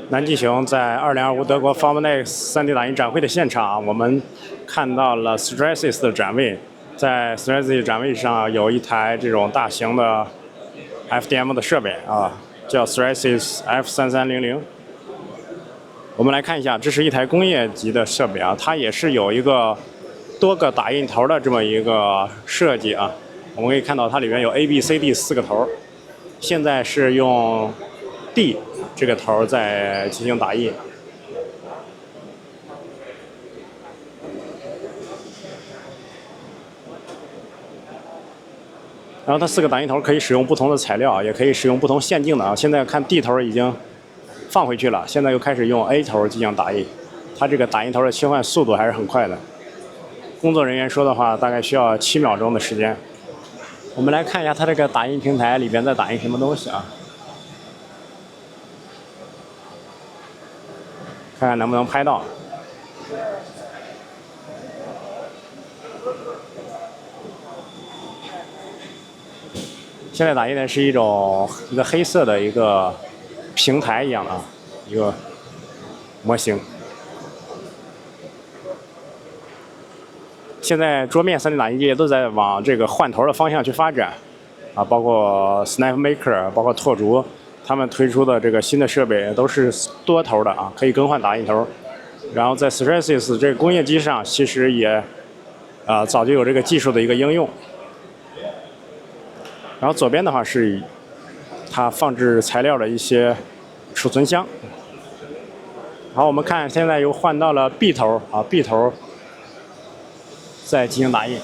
南极熊在2025德国 Formnext 3D 打印展会的现场，我们看到了 Stratasys 的展位。在 Stratasys 展位上有一台这种大型的 FDM 的设备啊，叫 Stratasys F3300。我们来看一下，这是一台工业级的设备啊，它也是有一个多个打印头的这么一个设计啊。我们可以看到它里面有 A、B、C、D 4个头，现在是用 D 这个头在进行打印。然后它4个打印头可以使用不同的材料，也可以使用不同线径的啊。现在看 D 头已经放回去了，现在又开始用 A 头进行打印。它这个打印头的切换速度还是很快的。工作人员说的话，大概需要7秒钟的时间。我们来看一下它这个打印平台里边在打印什么东西啊？看看能不能拍到。现在打印的是一个黑色的一个平台一样的啊，一个模型。现在桌面3D 打印机都在往这个换头的方向去发展，啊，包括 SnapMaker， 包括拓竹，他们推出的这个新的设备都是多头的啊，可以更换打印头。然后在 Stratasys 这个工业机上，其实也早就有这个技术的一个应用。然后左边的话是它放置材料的一些储存箱。好，我们看现在又换到了 B 头啊 ，B 头在进行打印。